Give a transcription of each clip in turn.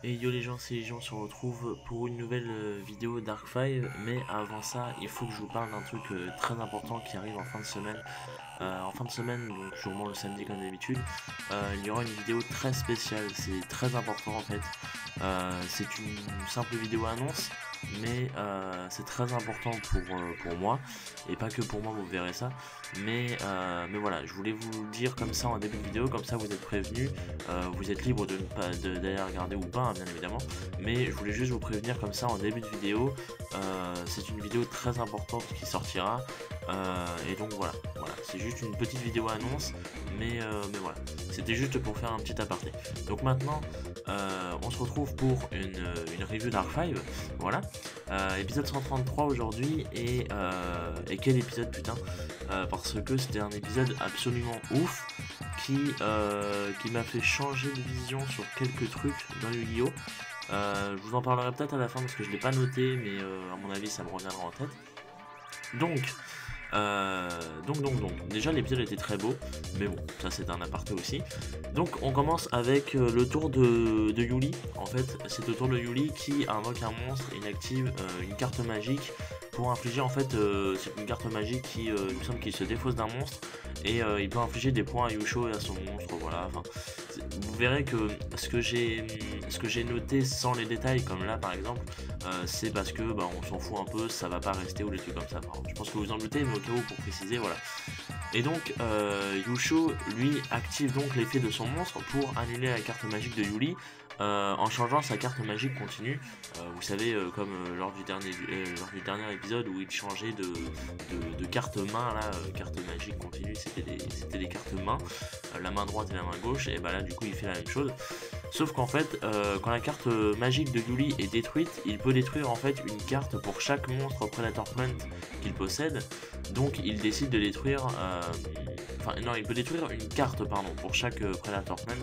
Et yo les gens, c'est les gens, on se retrouve pour une nouvelle vidéo Dark 5. Mais avant ça, il faut que je vous parle d'un truc très important qui arrive en fin de semaine. Donc sûrement le samedi comme d'habitude, il y aura une vidéo très spéciale. C'est très important en fait. C'est une simple vidéo annonce, mais c'est très important pour moi. Et pas que pour moi, vous verrez ça. Mais voilà, je voulais vous le dire comme ça en début de vidéo, comme ça vous êtes prévenus. Vous êtes libre de ne pas d'aller regarder ou pas, hein, bien évidemment. Mais je voulais juste vous prévenir comme ça en début de vidéo. C'est une vidéo très importante qui sortira. Et donc voilà, c'est juste une petite vidéo annonce, mais voilà, c'était juste pour faire un petit aparté. Donc maintenant, on se retrouve pour une review Dark 5, voilà, épisode 133 aujourd'hui, et quel épisode putain, parce que c'était un épisode absolument ouf, qui m'a fait changer de vision sur quelques trucs dans Yu-Gi-Oh! Je vous en parlerai peut-être à la fin parce que je l'ai pas noté, mais à mon avis ça me reviendra en tête. Donc, déjà l'épisode était très beau, mais bon, ça c'est un aparté aussi. Donc on commence avec le tour de Yuli. En fait, c'est le tour de Yuli qui invoque un monstre et active une carte magique pour infliger, en fait, c'est une carte magique qui, il me semble qu'il se défausse d'un monstre, et il peut infliger des points à Yusho et à son monstre, voilà. Enfin, vous verrez que ce que j'ai noté sans les détails, comme là par exemple, c'est parce que bah, on s'en fout un peu, ça va pas rester ou des trucs comme ça. Enfin, je pense que vous en doutez, mais au cas où pour préciser, voilà. Et donc Yusho lui active donc l'effet de son monstre pour annuler la carte magique de Yuli, en changeant sa carte magique continue. Vous savez, comme lors du dernier épisode où il changeait de carte main, là, carte magique continue, c'était des cartes main, la main droite et la main gauche, et bah là du coup il fait la même chose. Sauf qu'en fait, quand la carte magique de Yuli est détruite, il peut détruire en fait une carte pour chaque monstre Predator Plant qu'il possède. Donc il décide de détruire, il peut détruire une carte pardon pour chaque Predator Plant.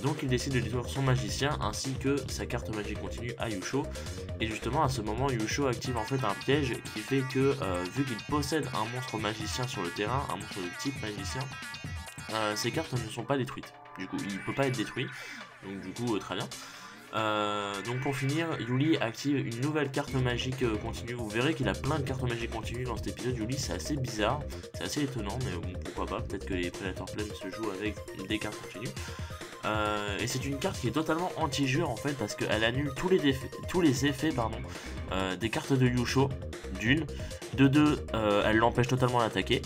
Donc il décide de détruire son magicien ainsi que sa carte magique continue à Yusho. Et justement à ce moment, Yusho active en fait un piège qui fait que vu qu'il possède un monstre magicien sur le terrain, un monstre de type magicien, ces cartes ne sont pas détruites. Du coup, il peut pas être détruit. Donc du coup, très bien. Donc pour finir, Yuli active une nouvelle carte magique continue. Vous verrez qu'il a plein de cartes magiques continues dans cet épisode. Yuli, c'est assez bizarre, c'est assez étonnant, mais bon, pourquoi pas. Peut-être que les Predator Plane se jouent avec des cartes continues. Et c'est une carte qui est totalement anti-jeu en fait, parce qu'elle annule tous les effets des cartes de Yusho, d'une. De deux, elle l'empêche totalement d'attaquer.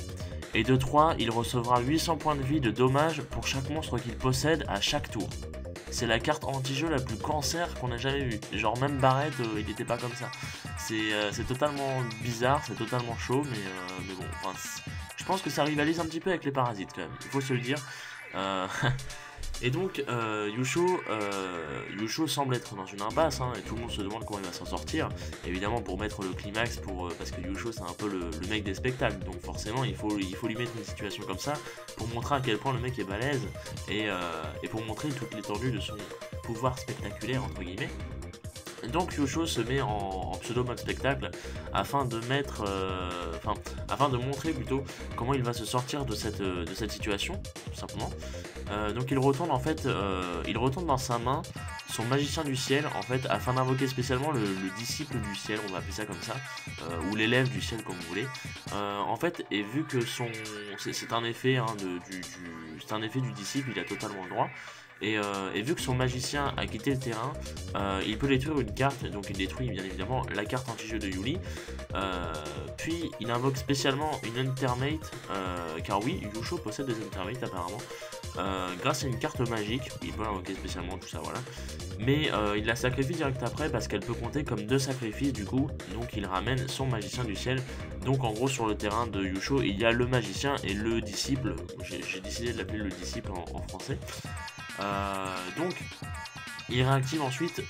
Et de 3, il recevra 800 points de vie de dommages pour chaque monstre qu'il possède à chaque tour. C'est la carte anti-jeu la plus cancer qu'on a jamais vue. Genre même Barrett, il n'était pas comme ça. C'est totalement bizarre, c'est totalement chaud, mais bon, enfin, je pense que ça rivalise un petit peu avec les parasites quand même, il faut se le dire. Et donc Yusho semble être dans une impasse, hein, et tout le monde se demande comment il va s'en sortir. Évidemment pour mettre le climax, parce que Yusho c'est un peu le mec des spectacles, donc forcément il faut lui mettre une situation comme ça pour montrer à quel point le mec est balèze, et pour montrer toute l'étendue de son pouvoir spectaculaire entre guillemets. Donc Yusho se met en pseudo mode spectacle afin de montrer plutôt comment il va se sortir de cette situation, tout simplement. Donc il retourne dans sa main son magicien du ciel en fait, afin d'invoquer spécialement le disciple du ciel, on va appeler ça comme ça, ou l'élève du ciel comme vous voulez. En fait, et vu que c'est un effet c'est un effet du disciple, il a totalement le droit. Et vu que son magicien a quitté le terrain, il peut détruire une carte, donc il détruit bien évidemment la carte anti-jeu de Yuli. Puis il invoque spécialement une Untermate, car oui, Yusho possède des Untermates apparemment, grâce à une carte magique, il peut l'invoquer spécialement, tout ça voilà. Mais il la sacrifie direct après parce qu'elle peut compter comme 2 sacrifices du coup, donc il ramène son magicien du ciel. Donc en gros sur le terrain de Yusho, il y a le magicien et le disciple, j'ai décidé de l'appeler le disciple en français. Donc il réactive ensuite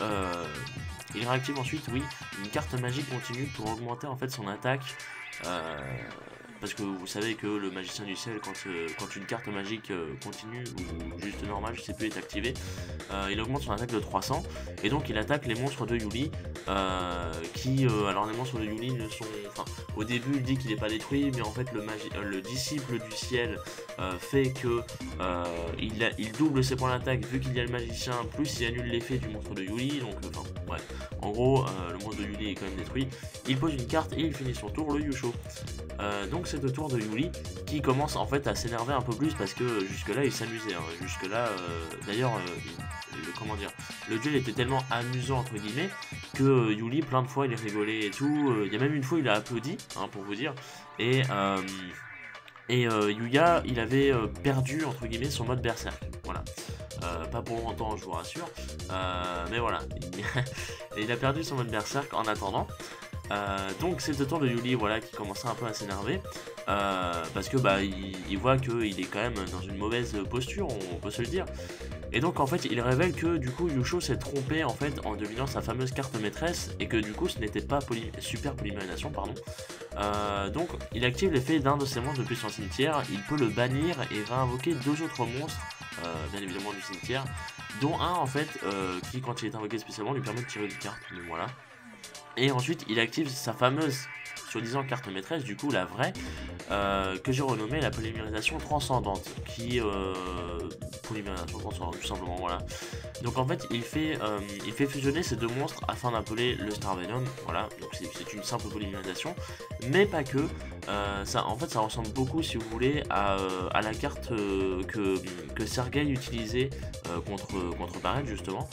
oui, une carte magique continue pour augmenter en fait son attaque parce que vous savez que le magicien du ciel, quand une carte magique continue ou juste normale, je sais plus, est activée, il augmente son attaque de 300 et donc il attaque les monstres de Yuli alors les monstres de Yuli ne sont, enfin au début il dit qu'il n'est pas détruit, mais en fait le disciple du ciel fait que il double ses points d'attaque vu qu'il y a le magicien, plus il annule l'effet du monstre de Yuli, donc enfin bref, en gros le monstre de Yuli est quand même détruit. Il pose une carte et il finit son tour, le Yusho. Donc c'est le tour de Yuli qui commence en fait à s'énerver un peu plus parce que jusque là il s'amusait, hein. Jusque là d'ailleurs comment dire, le duel était tellement amusant entre guillemets que Yuli plein de fois il rigolait et tout, il y a même une fois il a applaudi, hein, pour vous dire, et Yuya il avait perdu entre guillemets son mode berserk, voilà. Pas pour longtemps je vous rassure, mais voilà, il a perdu son mode berserk en attendant. Donc c'est le tour de Yuli, voilà, qui commençait un peu à s'énerver parce que bah il voit qu'il est quand même dans une mauvaise posture, on peut se le dire. Et donc en fait il révèle que du coup Yusho s'est trompé en fait en devinant sa fameuse carte maîtresse et que du coup ce n'était pas super polymérisation, pardon. Donc il active l'effet d'un de ses monstres depuis son cimetière, il peut le bannir et réinvoquer deux autres monstres, bien évidemment du cimetière, dont un en fait qui quand il est invoqué spécialement lui permet de tirer une carte, donc voilà. Et ensuite il active sa fameuse soi-disant carte maîtresse, du coup la vraie, que j'ai renommée la polymérisation transcendante, polymérisation transcendante tout simplement, voilà. Donc en fait il fait fusionner ces deux monstres afin d'appeler le Star Venom, voilà, donc c'est une simple polymérisation, mais pas que, ça, en fait ça ressemble beaucoup si vous voulez à la carte que Sergei utilisait contre Barret justement.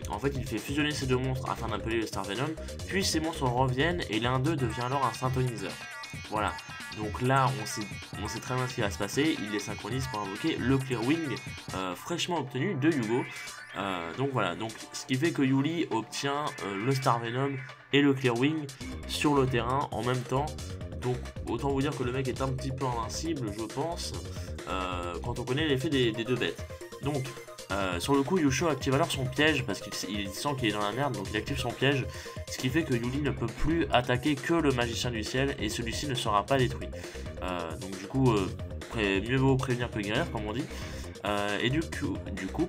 En fait il fait fusionner ces deux monstres afin d'appeler le Star Venom, puis ces monstres reviennent et l'un d'eux devient alors un synthoniseur. Voilà, donc là on sait très bien ce qui va se passer, il les synchronise pour invoquer le Clear Wing fraîchement obtenu de Yugo. Donc voilà, donc ce qui fait que Yuli obtient le Star Venom et le Clear Wing sur le terrain en même temps. Donc autant vous dire que le mec est un petit peu invincible je pense, quand on connaît l'effet des deux bêtes. Donc sur le coup Yusho active alors son piège parce qu'il sent qu'il est dans la merde, donc il active son piège, ce qui fait que Yuli ne peut plus attaquer que le magicien du ciel et celui-ci ne sera pas détruit. Donc du coup mieux vaut prévenir que guérir comme on dit. Et du coup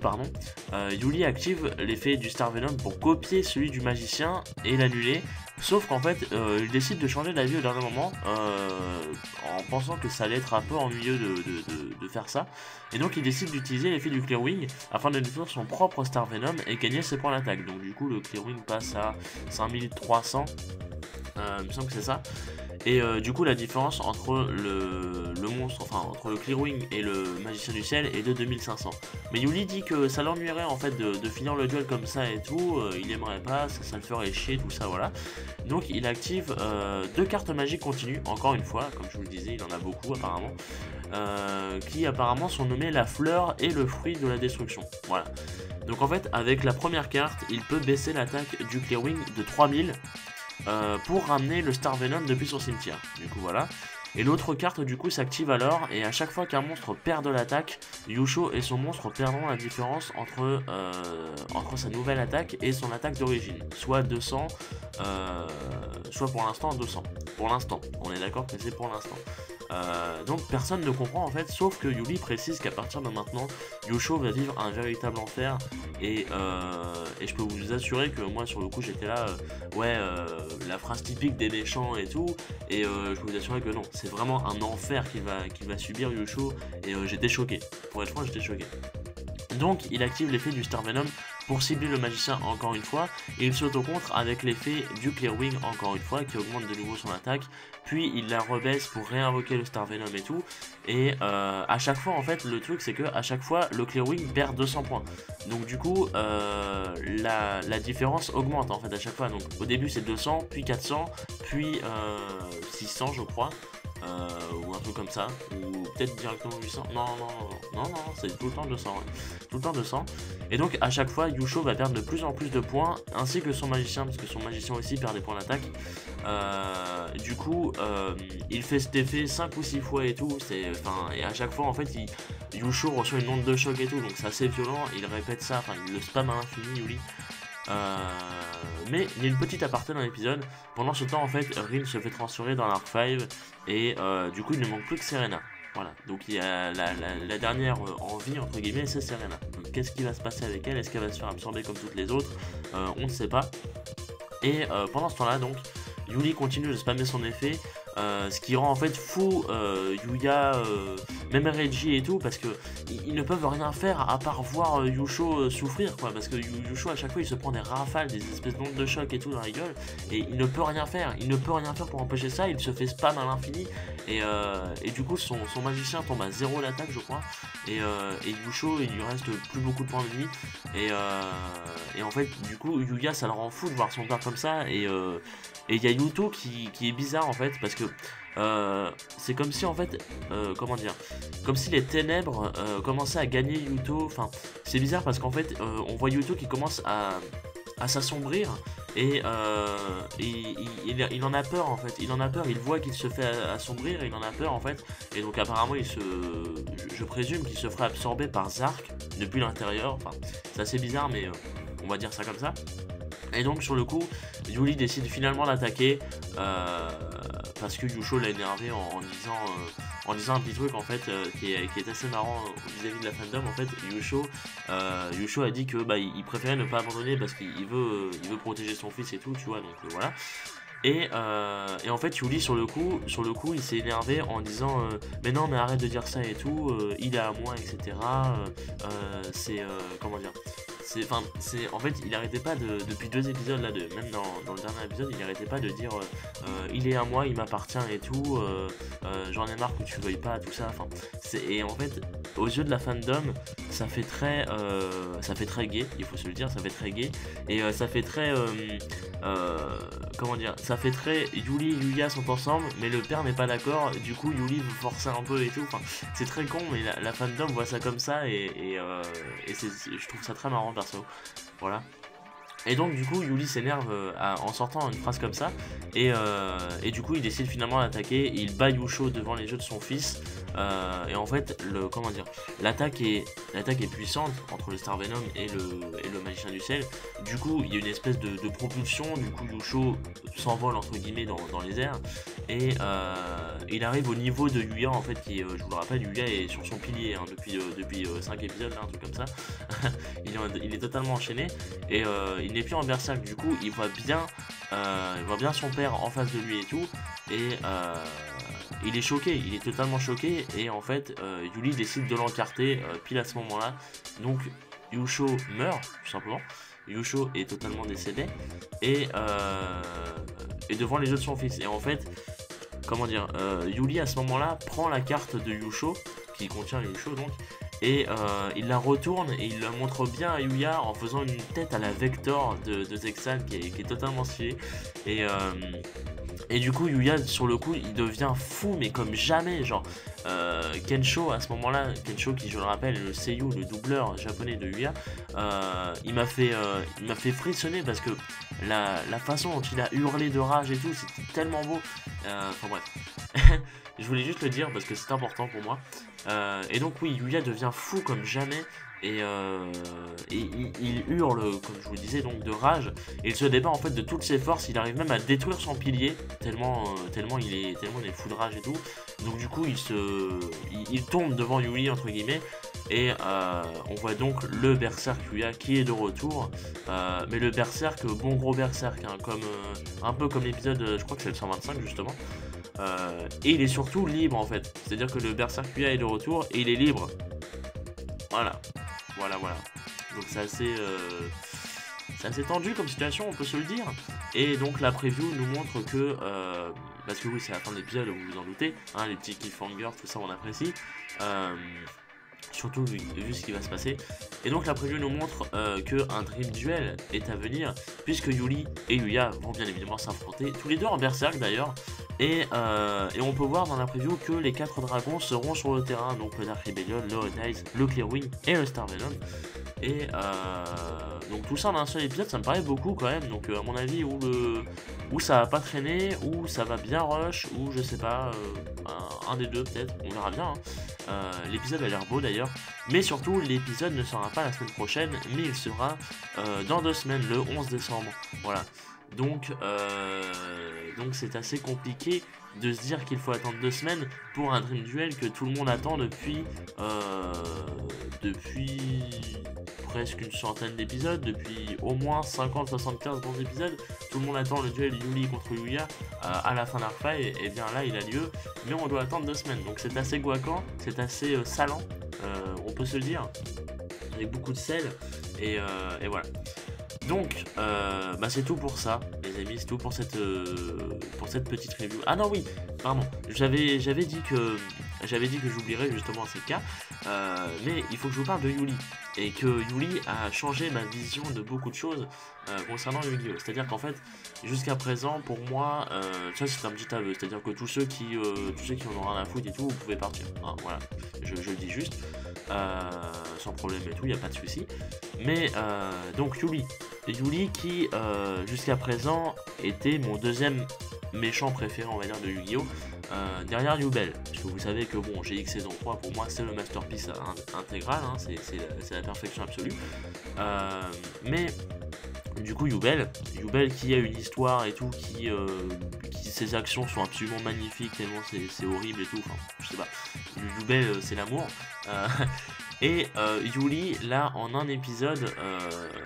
Yuli active l'effet du Star Venom pour copier celui du magicien et l'annuler, sauf qu'en fait il décide de changer d'avis au dernier moment en pensant que ça allait être un peu ennuyeux de faire ça, et donc il décide d'utiliser l'effet du Clear Wing afin de détruire son propre Star Venom et gagner ses points d'attaque. Donc du coup le Clear Wing passe à 5300, il me semble que c'est ça. Et du coup la différence entre le monstre, enfin entre le Clear Wing et le magicien du ciel est de 2500. Mais Yuli dit que ça l'ennuierait en fait de finir le duel comme ça et tout, il aimerait pas, ça le ferait chier, tout ça, voilà. Donc il active deux cartes magiques continues, encore une fois, comme je vous le disais, il en a beaucoup apparemment, qui apparemment sont nommées la fleur et le fruit de la destruction, voilà. Donc en fait avec la première carte il peut baisser l'attaque du Clear Wing de 3000 pour ramener le Star Venom depuis son cimetière, du coup voilà. Et l'autre carte du coup s'active alors, et à chaque fois qu'un monstre perd de l'attaque, Yusho et son monstre perdront la différence entre sa nouvelle attaque et son attaque d'origine, soit 200, soit pour l'instant 200. Pour l'instant, on est d'accord que c'est pour l'instant. Donc personne ne comprend en fait, sauf que Yuli précise qu'à partir de maintenant, Yusho va vivre un véritable enfer, et je peux vous assurer que moi sur le coup j'étais là, la phrase typique des méchants et tout, et je peux vous assurer que non, c'est vraiment un enfer qu'il va subir Yusho, et j'étais choqué, pour être franc j'étais choqué. Donc il active l'effet du Star Venom pour cibler le magicien encore une fois, et il s'auto-contre avec l'effet du Clear Wing encore une fois qui augmente de nouveau son attaque, puis il la rebaisse pour réinvoquer le Star Venom et tout, et à chaque fois en fait le truc c'est que à chaque fois le Clear Wing perd 200 points, donc du coup la différence augmente en fait à chaque fois, donc au début c'est 200, puis 400, puis 600 je crois, ou un truc comme ça, ou peut-être directement 800, non, c'est tout le temps 200, ouais. Tout le temps 200, et donc à chaque fois Yusho va perdre de plus en plus de points, ainsi que son magicien, parce que son magicien aussi perd des points d'attaque, du coup il fait cet effet 5 ou 6 fois et tout, et à chaque fois en fait Yusho reçoit une onde de choc et tout, donc c'est assez violent, il répète ça, il le spam à l'infini Yuli. Mais il y a une petite aparté dans l'épisode. Pendant ce temps, en fait, Rin se fait transférer dans l'Arc 5 et du coup, il ne manque plus que Serena. Voilà, donc il y a la dernière envie, entre guillemets, c'est Serena. Donc qu'est-ce qui va se passer avec elle? Est-ce qu'elle va se faire absorber comme toutes les autres? On ne sait pas. Et pendant ce temps-là, donc, Yuli continue de spammer son effet, ce qui rend en fait fou Yuya, même Reggie et tout, parce que ils ne peuvent rien faire à part voir Yusho souffrir, quoi, parce que Yusho à chaque fois il se prend des rafales, des espèces d'ondes de choc et tout dans la gueule, et il ne peut rien faire, pour empêcher ça, il se fait spam à l'infini, et du coup son magicien tombe à 0 l'attaque je crois, et Yusho il lui reste plus beaucoup de points de vie, et en fait du coup Yuya ça le rend fou de voir son père comme ça, et il y a Yuto qui est bizarre en fait, parce que c'est comme si en fait, comment dire, comme si les ténèbres commençaient à gagner Yuto. Enfin, c'est bizarre parce qu'en fait, on voit Yuto qui commence à s'assombrir, et il en a peur en fait, il voit qu'il se fait assombrir, et il en a peur en fait, et donc apparemment je présume qu'il se ferait absorber par Zark depuis l'intérieur. Enfin, c'est assez bizarre, mais on va dire ça comme ça. Et donc sur le coup, Yuli décide finalement d'attaquer parce que Yusho l'a énervé en disant un petit truc en fait qui est assez marrant vis-à-vis de la fandom. En fait, Yusho a dit que il préférait ne pas abandonner parce qu'il veut protéger son fils et tout, tu vois, donc voilà. Et en fait Yuli sur le coup il s'est énervé en disant mais non, mais arrête de dire ça et tout, il est à moi, etc. Comment dire, en fait il arrêtait pas depuis 2 épisodes là, même dans le dernier épisode, il arrêtait pas de dire il est à moi, il m'appartient et tout, j'en ai marre que tu veuilles pas, tout ça. Enfin, et en fait aux yeux de la fandom ça fait très gay, il faut se le dire, ça fait très gay, et ça fait très comment dire, ça fait très Yuli et Yuya sont ensemble mais le père n'est pas d'accord, du coup Yuli veut forcer un peu et tout. Enfin, c'est très con, mais la fandom voit ça comme ça, et je trouve ça très marrant perso, voilà. Et donc du coup Yuli s'énerve en sortant une phrase comme ça, et du coup il décide finalement d'attaquer, il bat Yusho devant les yeux de son fils, et en fait comment dire, l'attaque est puissante entre le Star Venom et le magicien du ciel. Du coup il y a une espèce de propulsion, du coup Yusho s'envole entre guillemets dans les airs, et il arrive au niveau de Yuya en fait, qui je vous le rappelle, Yuya est sur son pilier hein, depuis 5 épisodes là, un truc comme ça. il est totalement enchaîné, et il n'est plus en berserk. Du coup il voit bien son père en face de lui et tout, et il est choqué, il est totalement choqué, et en fait Yuli décide de l'encarter pile à ce moment là. Donc Yusho meurt tout simplement, Yusho est totalement décédé, et devant les yeux de son fils. Et en fait, comment dire, Yuli à ce moment là prend la carte de Yusho qui contient Yusho donc, et il la retourne et il la montre bien à Yuya en faisant une tête à la Vector de Zexal qui est totalement stylée, et du coup Yuya sur le coup il devient fou mais comme jamais, genre Kensho à ce moment là, Kensho qui je le rappelle est le seiyuu, le doubleur japonais de Yuya, il m'a fait frissonner parce que la façon dont il a hurlé de rage et tout, c'était tellement beau. Enfin bref, je voulais juste le dire parce que c'est important pour moi. Et donc oui, Yuya devient fou comme jamais, et il hurle comme je vous le disais donc de rage, et il se débat en fait de toutes ses forces, il arrive même à détruire son pilier tellement il est fou de rage et tout. Donc du coup il tombe devant Yuli entre guillemets, et on voit donc le berserk Yuya qui est de retour, mais le berserk, bon gros berserk hein, un peu comme l'épisode, je crois que c'est le 125 justement. Et il est surtout libre en fait, c'est à dire que le berserk Yuya est de retour et il est libre. Voilà. Donc c'est assez tendu comme situation, on peut se le dire. Et donc la preview nous montre que parce que oui, c'est la fin de l'épisode, vous vous en doutez hein, les petits cliffhangers, tout ça on apprécie, surtout vu ce qui va se passer. Et donc la preview nous montre qu'un Dream Duel est à venir, puisque Yuli et Yuya vont bien évidemment s'affronter, tous les deux en berserk d'ailleurs. Et on peut voir dans la preview que les 4 dragons seront sur le terrain, donc le Dark Rebellion, le Red Eyes, le Clearwing et le Star Venom. Et donc tout ça en un seul épisode, ça me paraît beaucoup quand même. Donc à mon avis, ou ça va pas traîner, ou ça va bien rush, ou je sais pas, un des deux peut-être, on verra bien. L'épisode a l'air beau d'ailleurs, mais surtout l'épisode ne sera pas la semaine prochaine, mais il sera dans 2 semaines, le 11 décembre. Voilà. Donc c'est assez compliqué de se dire qu'il faut attendre 2 semaines pour un Dream Duel que tout le monde attend depuis presque une centaine d'épisodes, depuis au moins 50-75 bons épisodes. Tout le monde attend le duel Yuli contre Yuya à la fin d'Arcfly, et bien là il a lieu, mais on doit attendre 2 semaines. Donc c'est assez guaquant, c'est assez salant, on peut se le dire, avec beaucoup de sel, et voilà. Donc, c'est tout pour ça, les amis, c'est tout pour cette petite review. Ah non, oui, pardon, j'avais dit que j'oublierais justement c'est le cas, mais il faut que je vous parle de Yuli, et que Yuli a changé ma vision de beaucoup de choses concernant Yu-Gi-Oh! C'est-à-dire qu'en fait, jusqu'à présent, pour moi, ça c'est un petit aveu, c'est-à-dire que tous ceux qui en ont rien à foutre et tout, vous pouvez partir, hein, voilà, je le dis juste, sans problème et tout, il n'y a pas de souci. Mais donc Yuli qui jusqu'à présent était mon deuxième méchant préféré, on va dire, de Yu-Gi-Oh! Derrière Yubel, parce que vous savez que bon, GX saison 3 pour moi c'est le masterpiece intégral, hein, c'est la perfection absolue. Mais du coup Yubel qui a une histoire et tout, qui ses actions sont absolument magnifiques, tellement c'est horrible et tout, enfin je sais pas, Yubel c'est l'amour. Et Yuli, là, en un épisode,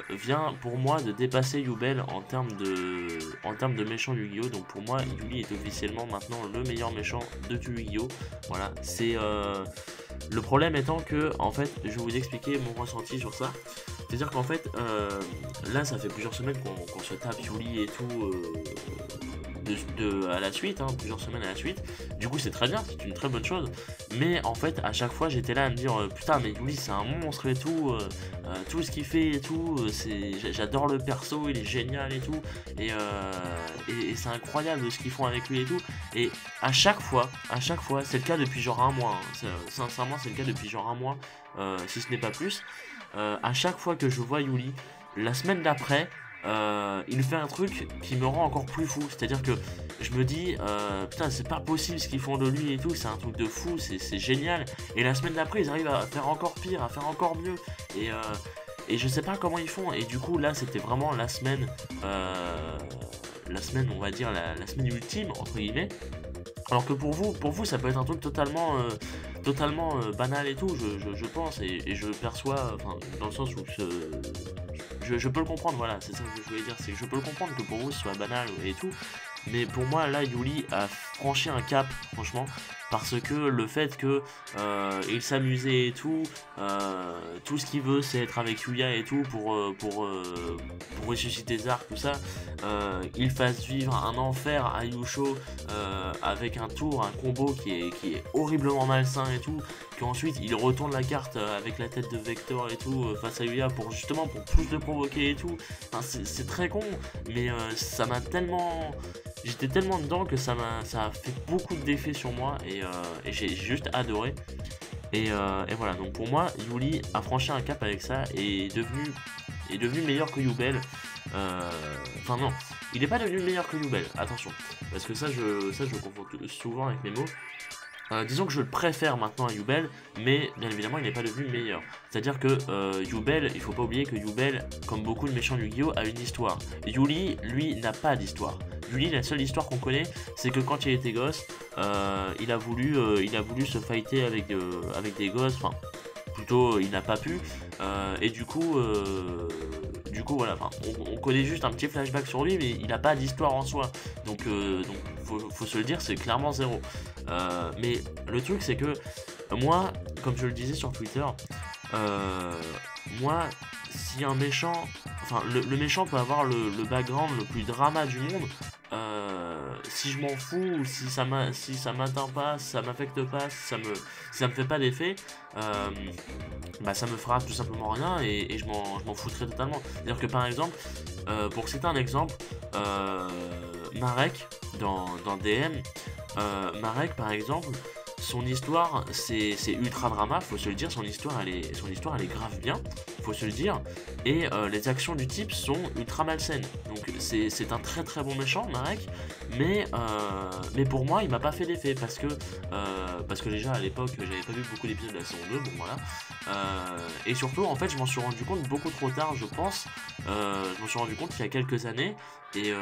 vient pour moi de dépasser Yubel en termes de méchant Yu-Gi-Oh! Donc pour moi, Yuli est officiellement maintenant le meilleur méchant de tout Yu-Gi-Oh! Voilà, c'est le problème étant que, en fait, je vais vous expliquer mon ressenti sur ça. C'est-à-dire qu'en fait, là, ça fait plusieurs semaines qu'on se tape Yuli et tout. À la suite, hein, plusieurs semaines à la suite. Du coup c'est très bien, c'est une très bonne chose, mais en fait à chaque fois j'étais là à me dire putain mais Yuli c'est un monstre et tout, tout ce qu'il fait et tout, j'adore le perso, il est génial et tout, et c'est incroyable ce qu'ils font avec lui et tout, et à chaque fois c'est le cas depuis genre un mois, hein, sincèrement c'est le cas depuis genre un mois, si ce n'est pas plus, à chaque fois que je vois Yuli, la semaine d'après, il fait un truc qui me rend encore plus fou, c'est-à-dire que je me dis putain c'est pas possible ce qu'ils font de lui et tout, c'est un truc de fou, c'est génial, et la semaine d'après ils arrivent à faire encore pire, à faire encore mieux, et je sais pas comment ils font, et du coup là c'était vraiment la semaine on va dire la semaine ultime entre guillemets. Alors que pour vous ça peut être un truc totalement banal et tout, je pense, et je le perçois, enfin dans le sens où je peux le comprendre, voilà, c'est ça que je voulais dire, c'est que je peux le comprendre que pour vous ce soit banal et tout, mais pour moi là Yuli a franchi un cap franchement, parce que le fait que il s'amusait et tout ce qu'il veut c'est être avec Yuya et tout pour ressusciter Zark, tout ça, il fasse vivre un enfer à Yusho avec un combo qui est horriblement malsain et tout, qu'ensuite il retourne la carte avec la tête de Vector et tout face à Yuya pour plus le provoquer et tout, enfin, c'est très con, mais ça m'a tellement... J'étais tellement dedans que ça a fait beaucoup d'effets sur moi, et j'ai juste adoré. Et voilà, donc pour moi, Yuli a franchi un cap avec ça et est devenu meilleur que Yubel. Enfin non, il n'est pas devenu meilleur que Yubel, attention, parce que ça je confonds souvent avec mes mots. Disons que je le préfère maintenant à Yubel, mais bien évidemment il n'est pas devenu meilleur. C'est-à-dire que Yubel, il faut pas oublier que Yubel, comme beaucoup de méchants Yu-Gi-Oh, a une histoire. Yuli, lui, n'a pas d'histoire. Yuli, la seule histoire qu'on connaît, c'est que quand il était gosse, il a voulu se fighter avec des gosses, enfin plutôt il n'a pas pu, et du coup voilà, on connaît juste un petit flashback sur lui, mais il n'a pas d'histoire en soi, donc faut se le dire, c'est clairement zéro. Mais le truc c'est que moi, comme je le disais sur Twitter, moi si un méchant, enfin le méchant peut avoir le background le plus drama du monde, si je m'en fous, ou si ça m'atteint pas, si ça m'affecte pas, si ça me fait pas d'effet, ça me fera tout simplement rien, et je m'en foutrai totalement. C'est-à-dire que par exemple, pour citer un exemple, Marek dans DM, Marek par exemple, son histoire c'est ultra drama, faut se le dire, son histoire elle est grave bien, faut se le dire, et les actions du type sont ultra malsaines. Donc c'est un très très bon méchant, Marek, mais pour moi il m'a pas fait d'effet parce que déjà à l'époque j'avais pas vu beaucoup d'épisodes de la saison 2, bon voilà. Et surtout en fait je m'en suis rendu compte beaucoup trop tard je pense, je m'en suis rendu compte il y a quelques années, et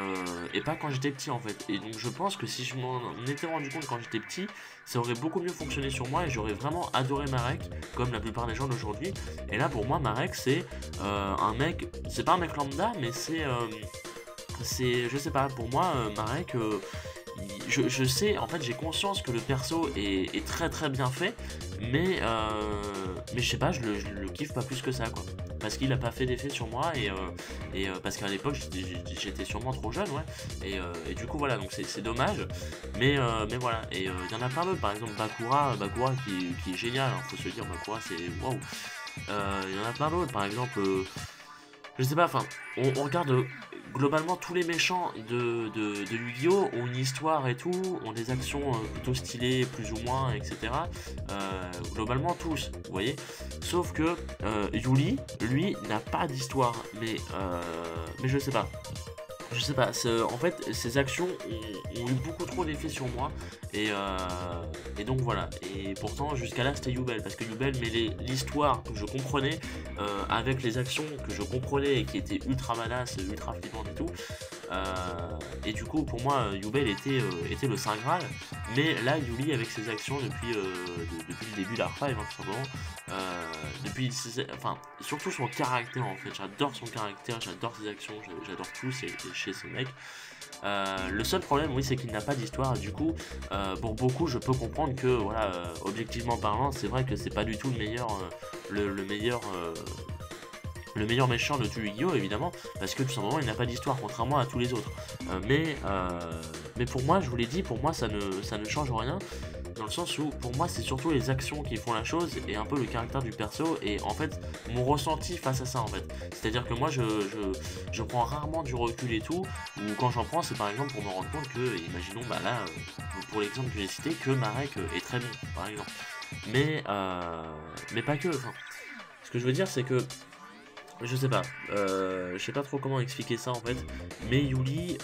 pas quand j'étais petit en fait. Et donc je pense que si je m'en étais rendu compte quand j'étais petit, ça aurait beaucoup mieux fonctionné sur moi et j'aurais vraiment adoré Marek, comme la plupart des gens d'aujourd'hui. Et là pour moi Marek c'est un mec, c'est pas un mec lambda, mais je sais pas, pour moi Marek, je sais, en fait j'ai conscience que le perso est très très bien fait, mais je sais pas, je le kiffe pas plus que ça quoi. Parce qu'il a pas fait d'effet sur moi et parce qu'à l'époque j'étais sûrement trop jeune, ouais. Et du coup voilà, donc c'est dommage, mais voilà. Et il y en a plein d'autres, par exemple Bakura qui est génial, hein, faut se le dire, Bakura c'est waouh. Il y en a plein d'autres, par exemple, je sais pas, enfin, on regarde globalement tous les méchants de Yu-Gi-Oh! Ont une histoire et tout, ont des actions plutôt stylées, plus ou moins, etc. Globalement tous, vous voyez. Sauf que Yuli, lui, n'a pas d'histoire, mais je sais pas. Je sais pas, en fait, ces actions ont eu beaucoup trop d'effet sur moi, et donc voilà. Et pourtant, jusqu'à là, c'était Yubel, parce que Yubel mêlait l'histoire que je comprenais avec les actions que je comprenais et qui étaient ultra badass, ultra flippantes et tout. Et du coup, pour moi, Yubel était le Saint Graal, mais là, Yuli, avec ses actions depuis le début d'Arc 5, hein, tout simplement, enfin, surtout son caractère en fait, j'adore son caractère, j'adore ses actions, j'adore tout chez ce mec. Le seul problème, oui, c'est qu'il n'a pas d'histoire. Du coup, pour beaucoup, je peux comprendre que, voilà, objectivement parlant, c'est vrai que c'est pas du tout le meilleur méchant de tout Yu-Gi-Oh! Évidemment, parce que tout simplement il n'a pas d'histoire, contrairement à tous les autres. Mais pour moi, je vous l'ai dit, pour moi ça ne change rien, dans le sens où pour moi c'est surtout les actions qui font la chose et un peu le caractère du perso et en fait mon ressenti face à ça en fait. C'est-à-dire que moi je prends rarement du recul et tout, ou quand j'en prends c'est par exemple pour me rendre compte que, imaginons bah là, pour l'exemple que j'ai cité, que Marek est très bon par exemple. Mais pas que, enfin, ce que je veux dire c'est que je sais pas trop comment expliquer ça en fait, mais Yuli,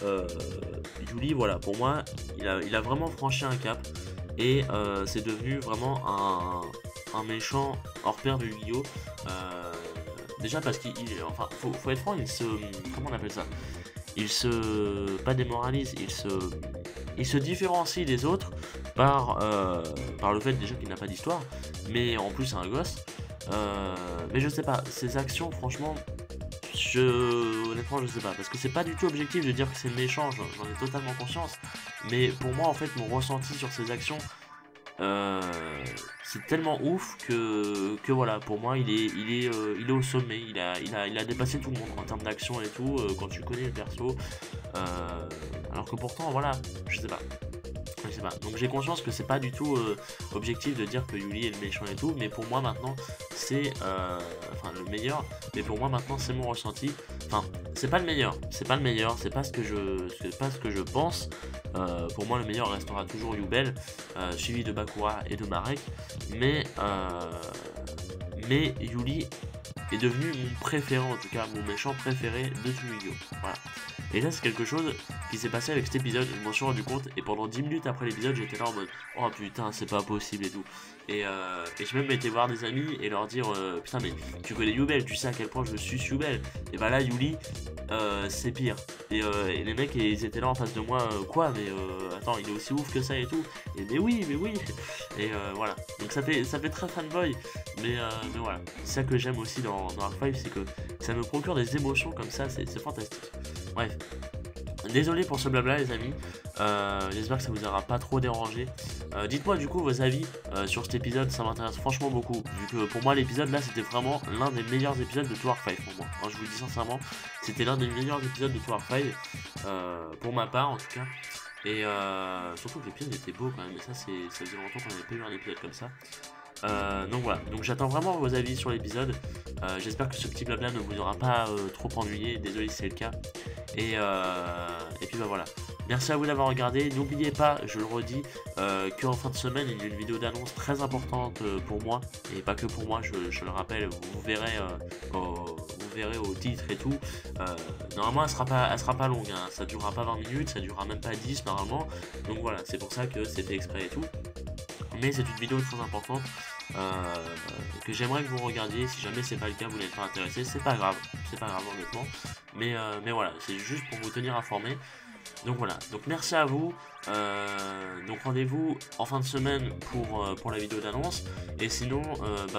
voilà, pour moi, il a vraiment franchi un cap et c'est devenu vraiment un méchant hors pair de Yu-Gi-Oh! Déjà parce enfin, faut être franc, comment on appelle ça? Pas démoralise, il se différencie des autres par le fait déjà qu'il n'a pas d'histoire, mais en plus c'est un gosse. Mais je sais pas, ces actions franchement honnêtement je sais pas, parce que c'est pas du tout objectif de dire que c'est méchant, j'en ai totalement conscience, mais pour moi en fait mon ressenti sur ces actions c'est tellement ouf que voilà, pour moi il est au sommet, il a dépassé tout le monde en termes d'action et tout, quand tu connais le perso, alors que pourtant voilà, je sais pas. Donc j'ai conscience que c'est pas du tout objectif de dire que Yuli est le méchant et tout, mais pour moi maintenant c'est enfin le meilleur, mais pour moi maintenant c'est mon ressenti. Enfin, c'est pas le meilleur, c'est pas ce que je pense. Pour moi le meilleur restera toujours Yubel, suivi de Bakura et de Marek, mais Yuli est devenu mon préféré, en tout cas mon méchant préféré de tout Yu-Gi-Oh! Voilà. Et là c'est quelque chose qui s'est passé avec cet épisode, je m'en suis rendu compte, et pendant 10 minutes après l'épisode j'étais là en mode oh putain c'est pas possible et tout. Et je même été voir des amis et leur dire putain mais tu connais Yubel, tu sais à quel point je suis Yubel. Et bah là Yuli c'est pire. Et les mecs ils étaient là en face de moi, quoi mais attends il est aussi ouf que ça et tout. Et mais oui. Et voilà. Donc ça fait très fanboy. Mais voilà. C'est ça que j'aime aussi dans Arc 5, c'est que ça me procure des émotions comme ça, c'est fantastique. Bref. Désolé pour ce blabla les amis, j'espère que ça vous aura pas trop dérangé. Dites-moi du coup vos avis sur cet épisode, ça m'intéresse franchement beaucoup, vu que pour moi l'épisode là c'était vraiment l'un des meilleurs épisodes de tout Arc 5 pour moi. Alors, je vous le dis sincèrement, c'était l'un des meilleurs épisodes de tout Arc 5, pour ma part en tout cas. Et surtout que l'épisode était beau quand même, et ça faisait longtemps qu'on n'avait pas eu un épisode comme ça. Donc voilà, donc j'attends vraiment vos avis sur l'épisode. J'espère que ce petit blabla ne vous aura pas trop ennuyé, désolé si c'est le cas. Et puis bah voilà. Merci à vous d'avoir regardé. N'oubliez pas, je le redis, qu'en fin de semaine, il y a une vidéo d'annonce très importante pour moi. Et pas que pour moi, je le rappelle, vous verrez au titre et tout. Normalement, elle sera pas longue, hein. Ça durera pas 20 minutes, ça durera même pas 10 normalement. Donc voilà, c'est pour ça que c'est fait exprès et tout. Mais c'est une vidéo très importante que j'aimerais que vous regardiez. Si jamais c'est pas le cas, vous n'êtes pas intéressé, c'est pas grave honnêtement. Mais voilà, c'est juste pour vous tenir informé. Donc voilà, donc merci à vous. Donc rendez-vous en fin de semaine pour la vidéo d'annonce. Et sinon,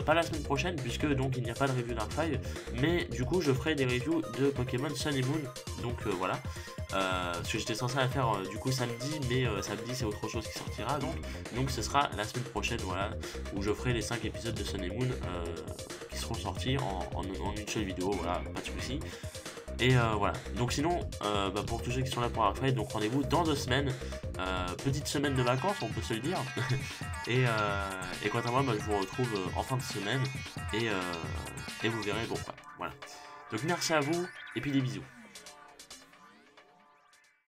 pas la semaine prochaine, puisque donc il n'y a pas de review d'Arc-V. Mais du coup, je ferai des reviews de Pokémon Sun et Moon. Donc voilà. Parce que j'étais censé la faire du coup samedi, mais samedi c'est autre chose qui sortira. Donc ce sera la semaine prochaine, voilà, où je ferai les 5 épisodes de Sun et Moon qui seront sortis en une seule vidéo. Voilà, pas de soucis. Et voilà, donc sinon, pour tous ceux qui sont là pour Arc-V, donc rendez-vous dans 2 semaines, petite semaine de vacances, on peut se le dire. et quant à moi, je vous retrouve en fin de semaine, et vous verrez pourquoi. Voilà. Donc merci à vous, et puis des bisous.